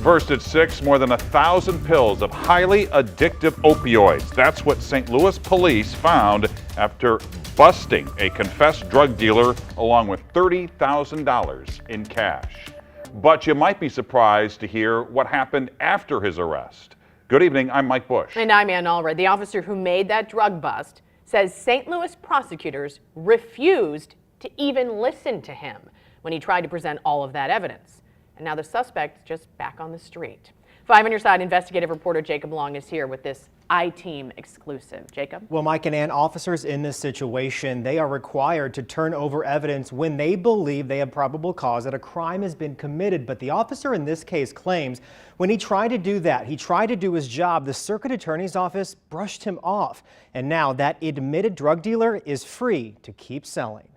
First at 6, more than 1,000 pills of highly addictive opioids. That's what St. Louis police found after busting a confessed drug dealer along with $30,000 in cash. But you might be surprised to hear what happened after his arrest. Good evening, I'm Mike Bush. And I'm Ann Allred. The officer who made that drug bust says St. Louis prosecutors refused to even listen to him when he tried to present all of that evidence. And now the suspect's just back on the street. 5 on your side investigative reporter Jacob Long is here with this I-Team exclusive. Jacob? Well, Mike and Ann, officers in this situation, they are required to turn over evidence when they believe they have probable cause that a crime has been committed. But the officer in this case claims when he tried to do that, he tried to do his job, the circuit attorney's office brushed him off. And now that admitted drug dealer is free to keep selling.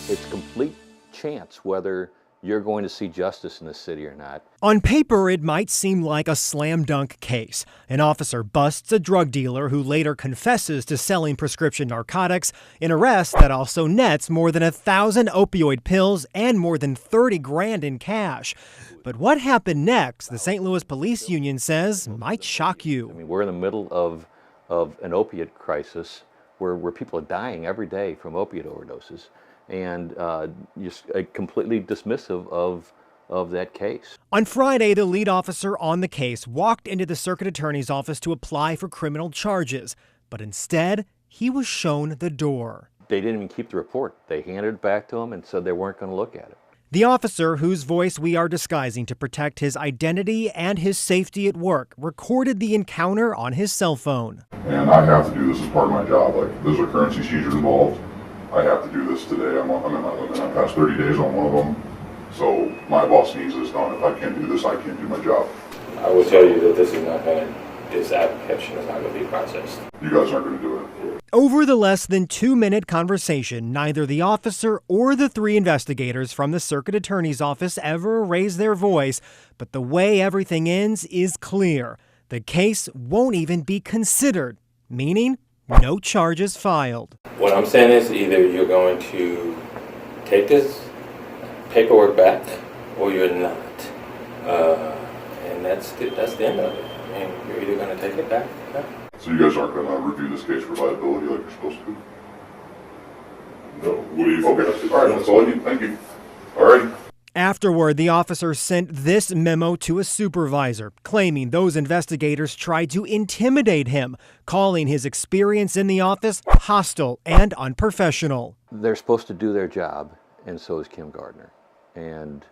It's complete chance whether you're going to see justice in this city or not. On paper, it might seem like a slam dunk case. An officer busts a drug dealer who later confesses to selling prescription narcotics, an arrest that also nets more than 1,000 opioid pills and more than 30 grand in cash. But what happened next, the St. Louis Police Union says, might shock you. I mean, we're in the middle of an opiate crisis where people are dying every day from opiate overdoses. And just completely dismissive of that case. On Friday, the lead officer on the case walked into the circuit attorney's office to apply for criminal charges, but instead, he was shown the door. They didn't even keep the report. They handed it back to him and said they weren't going to look at it. The officer, whose voice we are disguising to protect his identity and his safety at work, recorded the encounter on his cell phone. And I have to do this as part of my job. Like, there's a currency seizure involved. I have to do this today. I'm in my limit. I'm past 30 days on one of them. So my boss needs this done. If I can't do this, I can't do my job. I will tell you that this application is not going to be processed. You guys aren't going to do it. Over the less than 2-minute conversation, neither the officer or the 3 investigators from the circuit attorney's office ever raised their voice, but the way everything ends is clear. The case won't even be considered, meaning no charges filed. What I'm saying is either you're going to take this paperwork back or you're not. And that's the end of it. I mean, you're either going to take it back or not. So you guys aren't going to review this case for liability like you're supposed to? No. What do you think? Okay. All right. That's all I need. Thank you. All right. Afterward, the officer sent this memo to a supervisor, claiming those investigators tried to intimidate him, calling his experience in the office hostile and unprofessional. They're supposed to do their job, and so is Kim Gardner. And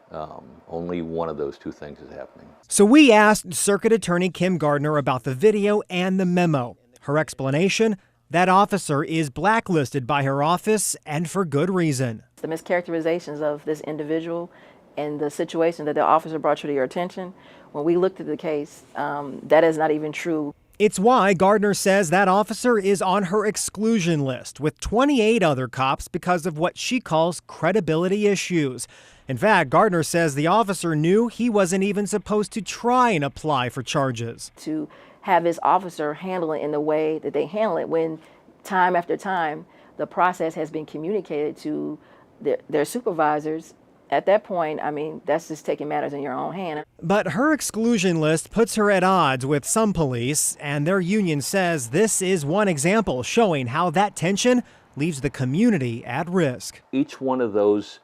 only one of those two things is happening. So we asked Circuit Attorney Kim Gardner about the video and the memo. Her explanation? That officer is blacklisted by her office, and for good reason. The mischaracterizations of this individual and the situation that the officer brought to your attention, when we looked at the case, that is not even true. It's why Gardner says that officer is on her exclusion list with 28 other cops because of what she calls credibility issues. In fact, Gardner says the officer knew he wasn't even supposed to try and apply for charges. To have this officer handle it in the way that they handle it when time after time the process has been communicated to their supervisors. At that point, I mean, that's just taking matters in your own hand. But her exclusion list puts her at odds with some police, and their union says this is one example showing how that tension leaves the community at risk. Each one of those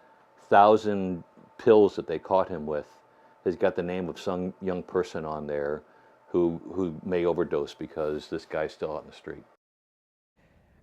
1,000 pills that they caught him with has got the name of some young person on there who may overdose because this guy's still out in the street.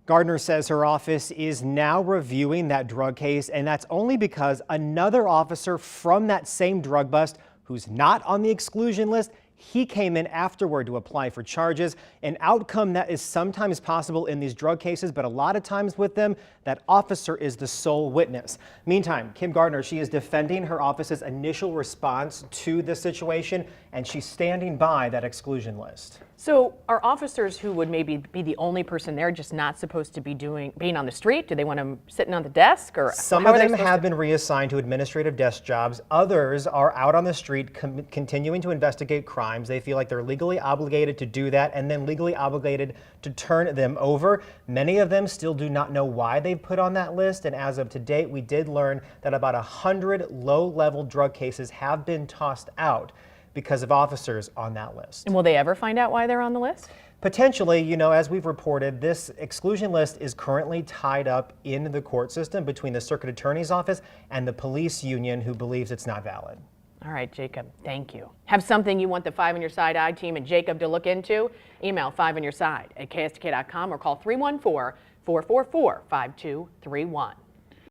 Gardner says her office is now reviewing that drug case, and that's only because another officer from that same drug bust who's not on the exclusion list, he came in afterward to apply for charges, an outcome that is sometimes possible in these drug cases, but a lot of times with them, that officer is the sole witness. Meantime, Kim Gardner, she is defending her office's initial response to this situation, and she's standing by that exclusion list. So are officers who would maybe be the only person there just not supposed to be being on the street? Do they want them sitting on the desk, or Some how of are they them supposed have to- been reassigned to administrative desk jobs. Others are out on the street continuing to investigate crimes. They feel like they're legally obligated to do that and then legally obligated to turn them over. Many of them still do not know why they've put on that list. And as of today, we did learn that about 100 low-level drug cases have been tossed out because of officers on that list. And will they ever find out why they're on the list? Potentially, you know, as we've reported, this exclusion list is currently tied up in the court system between the circuit attorney's office and the police union, who believes it's not valid. All right, Jacob, thank you. Have something you want the 5 on Your Side I-Team and Jacob to look into? Email 5 on Your Side at KSTK.com or call 314-444-5231.